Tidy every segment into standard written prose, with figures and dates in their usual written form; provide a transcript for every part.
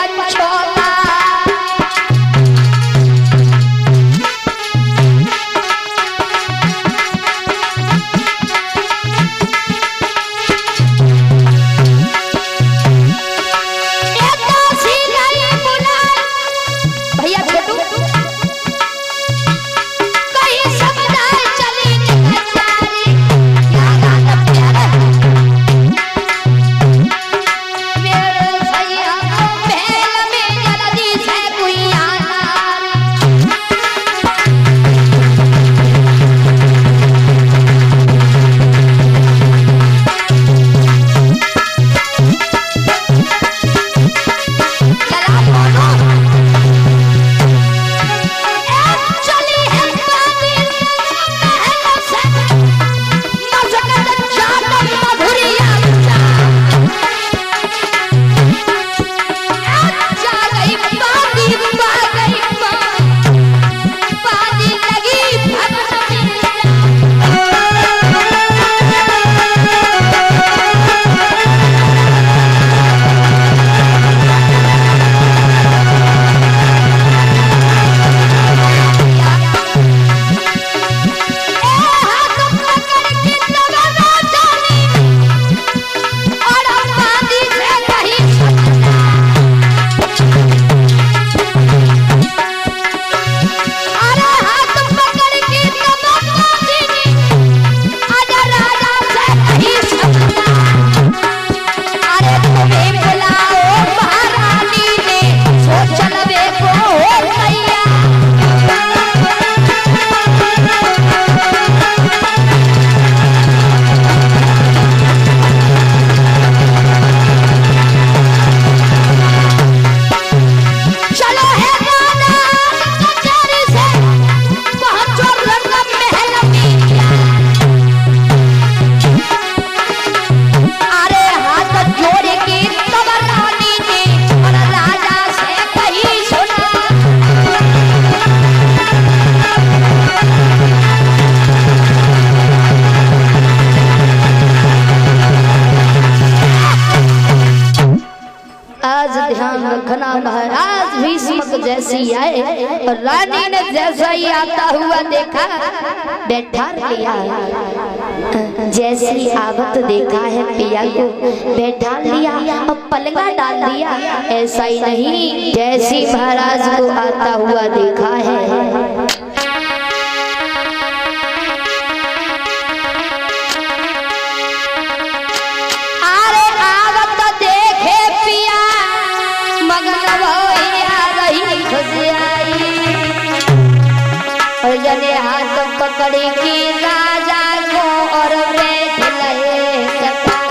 पंचों का महाराज भीष्म जैसी आए और रानी ने जैसा ही आता हुआ देखा बैठा लिया, जैसी आवत देखा है पिया को बैठा लिया और पलंगा डाल दिया। ऐसा ही नहीं, जैसी महाराज को आता हुआ देखा है जने हाथ पकड़ी की राजा को और बैठ लहे सका।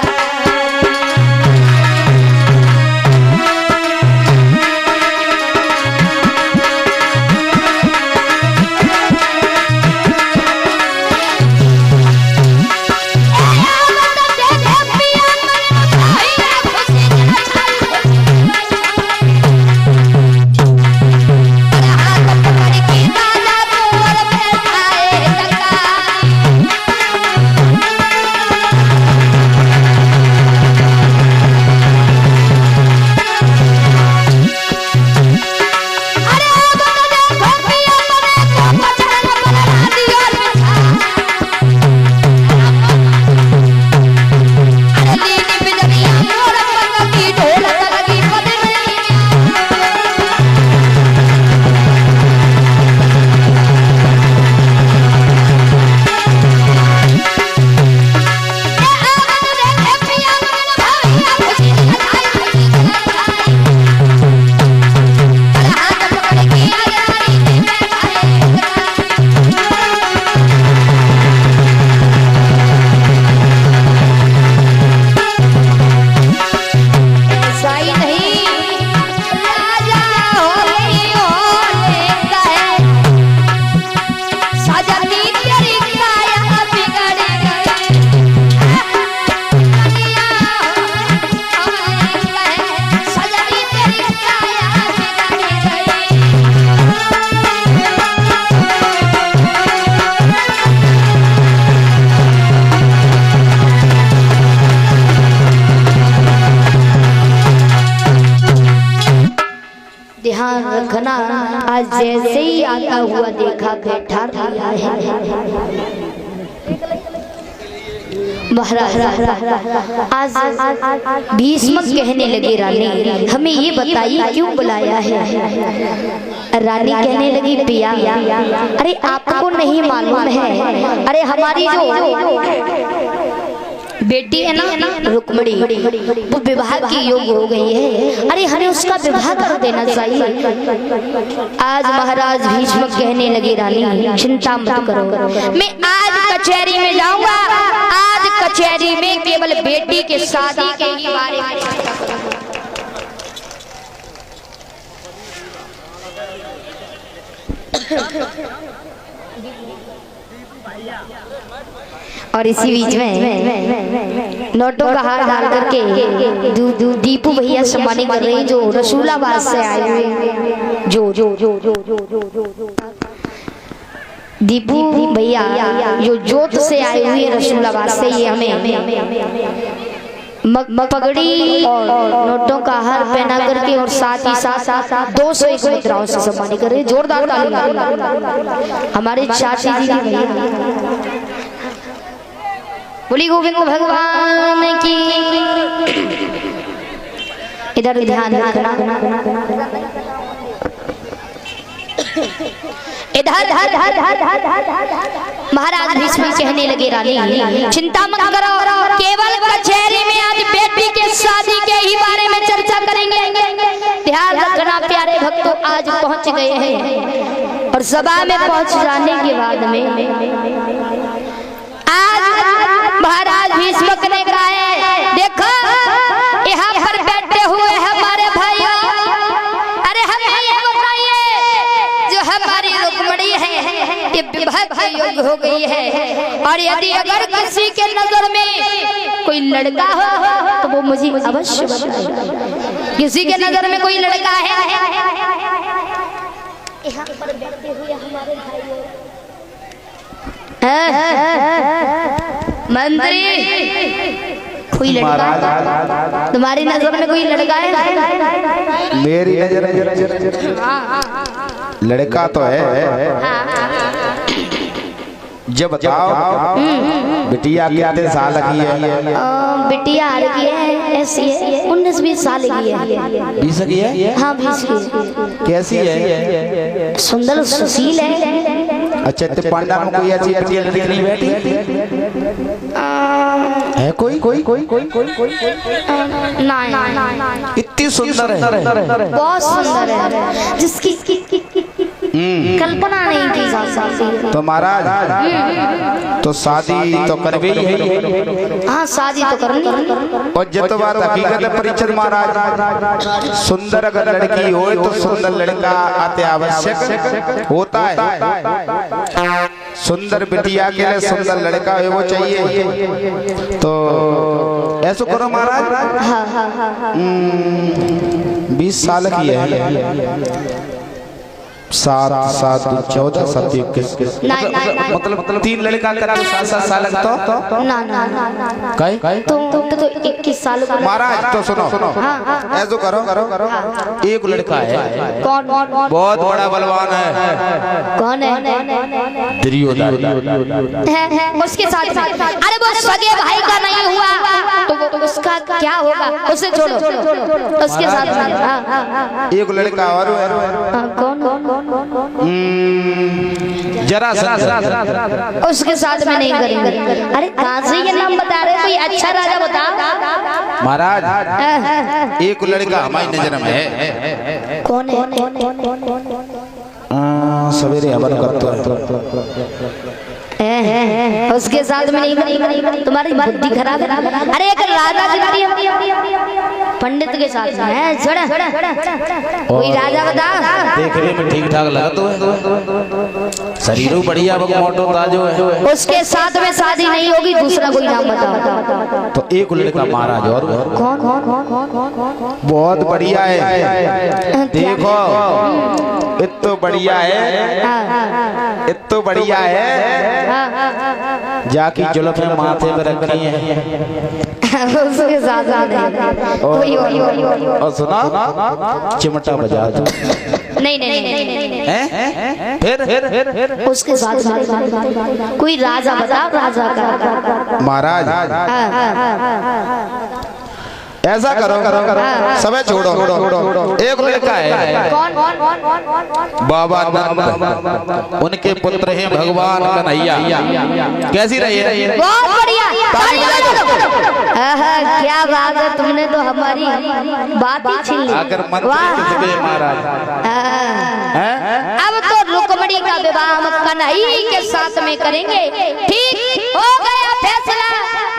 ध्यान रखना, आज जैसे ही आता हुआ देखा बैठा लिया है महाराज। आज भीष्म कहने लगे रानी हमें ये बताइए क्यों बुलाया है। रानी कहने लगी पिया अरे आपको नहीं मालूम है, अरे हमारी जो बेटी है ना रुक्मणी वो विवाह की योग हो गई है, अरे हमें उसका विवाह कर देना चाहिए। आज महाराज भीष्म कहने लगे रानी चिंता मत करो, मैं आज कचहरी में जाऊंगा, आज कचहरी में केवल बेटी के शादी के ही बारे में और इसी बीच में नोटों का हार डाल करके दीपू भैया सम्मानित कर रहे हैं जो रसूलाबाद से आए हुए, जो दीपू भैया जो जोत से आए हुए रसूलाबाद से, ये हमें पगड़ी और नोटों का हार पहना करके और साथ ही साथ 201 मुद्राओं से सम्मानित कर रहे। जोरदार ताली हमारे चाची जी भैया। बोली गोविंद भगवान की। इधर ध्यान रखना, इधर महाराज भीष्म कहने लगे रानी चिंता मत करो, केवल कचहरी में आज बेटी के शादी के ही बारे में चर्चा करेंगे। ध्यान रखना प्यारे भक्तों, आज पहुंच गए हैं और सभा में पहुंच जाने के बाद में आज महाराज भीष्म ने कहा है देखो यहाँ पर बैठे हुए हमारे भाइयों, अरे हमें ये बताइए जो हमारी रुक्मणी है ये विवाह के योग्य हो गई है, और यदि अगर किसी के नजर में कोई लड़का हो तो वो मुझे अवश्य बताए। किसी के नजर में कोई लड़का है यहाँ पर बैठे हुए हमारे भाइयों, मंत्री कोई लड़का है तुम्हारी नजर में, कोई लड़का है? मेरी नजर लड़का तो है। जब बताओ बिटिया कितने साल की है? बिटिया की है ऐसी है 19-20 साल की है। 20 की है? हाँ 20 की। कैसी है? सुंदर सुशील है। अच्छा तो पांडा में कोई अच्छी बिटिया नहीं बैठी है? कोई नहीं। इतनी सुंदर है, बहुत सुंदर है जिसकी कल्पना नहीं की जा सकती। तो महाराज तो शादी तो करनी है। हाँ शादी तो करनी है। और जब बात हकीकत है परीक्षित महाराज, सुंदर अगर लड़की हो तो सुंदर लड़का अति आवश्यक होता है। सुंदर बिटिया के लिए सुंदर लड़का है वो चाहिए। तो ऐसा करो महाराज 20 साल की है, 7 7 14 7 21 मतलब 3 लड़का का 7 साल तो ना तो 21 साल। महाराज तो सुनो ऐसा करो एक लड़का है कौन? बहुत बड़ा बलवान है। कौन है? दुर्योधन। उसके साथ अरे वो सगे भाई का नहीं हुआ तो उसका क्या होगा, उसे छोड़ो उसके साथ एक लड़का और कौन? जरा उसके साथ में नहीं करेंगे। अरे कहाँ से ये नाम बता रहे, कोई अच्छा राजा बता। महाराज एक लड़का हमारी नजर में है। कौन है? सवेरे हवन करता है उसके साथ में नहीं करेंगे। तुम्हारी बुद्धि खराब है। अरे एक राजा पंडित के साथ है, कोई राजा बता। देखने में ठीक ठाक लगा तो शरीर बढ़िया मोटो ताजो है। उसके साथ में शादी नहीं होगी, दूसरा कोई नाम बताओ। तो एक लड़का महाराज और कौन? बहुत बढ़िया है, देखो इतना बढ़िया है, इतना बढ़िया है, जाकी जुल्फे माथे पे रखी है। उसके साथ नहीं। और सुना चिमटा बजा दो। नहीं। फिर उसके साथ कोई राजा बताओ, राजा का। महाराज ऐसा करो, समय छोड़ो, एक लड़का है कौन? बाबा नंद, उनके पुत्र हैं भगवान कन्हैया। कैसी रही है? बहुत बढ़िया। क्या बात है, तुमने तो हमारी बात ही छीन ली। अगर मन महाराज अब तो रुक्मणी का विवाह हम कन्हैया के साथ में करेंगे। ठीक हो गया फैसला।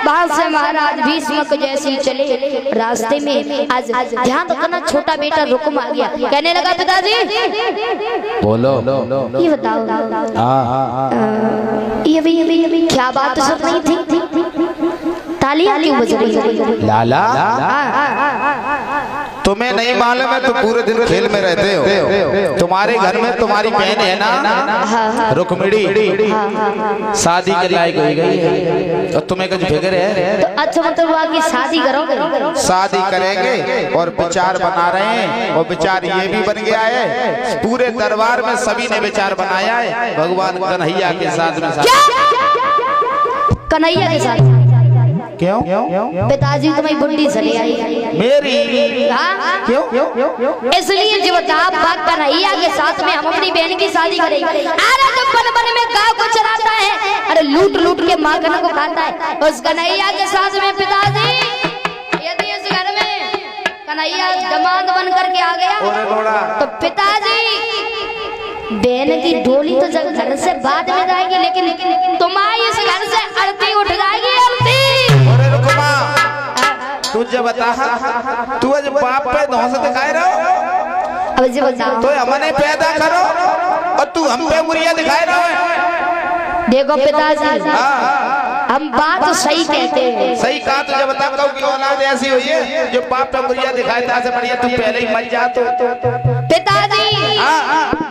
वहां से महाराज भीष्म जैसे चले, रास्ते में आज ध्यान रखना, छोटा बेटा रुकम आ गया, कहने लगा पिताजी बोलो। ये बताओ, ये भी क्या बात सुन रही थी? तालियां क्यों बज रही है? लाला तुम्हें नहीं मालूम है, तुम पूरे दिन खेल में रहते हो। तुम्हारे घर में तुम्हारी बहन है ना रुक्मिणी, शादी के लायक हो गई है, और तुम्हें कुछ फिक्र है? तो अच्छा मतलब हुआ कि शादी करोगे? शादी करेंगे और विचार बना रहे हैं, और विचार ये भी बन गया है, पूरे दरबार में सभी ने विचार बनाया है भगवान कन्हैया के साथ में। कन्हैया के साथ? क्यों? पिताजी तुम्हारी बुढ़ी चली आई मेरी? क्यों? इसलिए जो आप बात कन्हैया के साथ में हम अपनी बहन की शादी करेंगे। अरे जो बन में गाँव को चलाता है, अरे लूट के माखन को खाता है, उस कन्हैया के साथ में पिताजी यदि इस घर में कन्हैया दमाद बन करके आ गया तो पिताजी बहन की डोली तो घर से बाद में जाएगी, लेकिन तुम्हारी इस घर से आरती उठ जाएगी। आरती तुझे बता, तू आज बाप पे धौंस दिखाए रहो। अब जी बताओ, तो हमने पैदा करो और तू हम पे मुरिया दिखाए रहो। देखो पिताजी, हम बात सही कहते हैं। सही कहा तुझे बता, कहो कि औलाद ऐसी हुई है जो बाप पे मुरिया दिखाए था, से बढ़िया तू पहले ही मर जा। तो पिताजी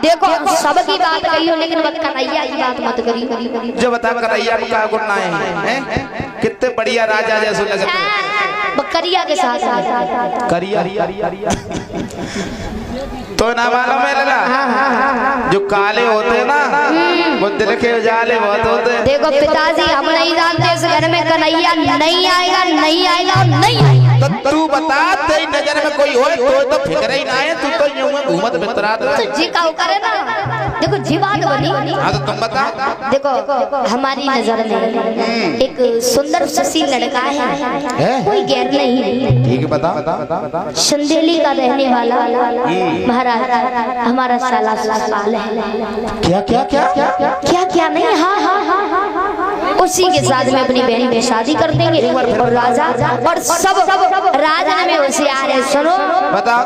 देखो, सबकी बात कही हो, लेकिन मत कन्हैया की बात मत करी। जो बता कन्हैया को क्या गुण है? कितने बढ़िया राजा जैसे लगते हैं। बकरिया के साथ करिया तो ना मालूम है लगा, जो काले होते हैं ना वो दिल के उजाले बहुत होते हैं। देखो पिताजी, हम नहीं जानते इस घर में कन्हैया नहीं आएगा और नहीं आएगा। तो तू बता, तेरी नजर में कोई हो तो फिक्र ही ना है, तू तो यूं में घूमत बितरा दे। तो जी का करे ना, देखो जी बात बनी। हाँ तो तुम बता। देखो हमारी नजर में एक सुंदर सुशील लड़का है, कोई गैर नहीं। ठीक है, बता। चंदेली का रहने वाला महाराज हमारा साला साल है। क्या नहीं, हाँ, उसी के साथ में अपनी बहन में शादी कर देंगे और राजा और सब राजा में होशियार है। सुनो बता।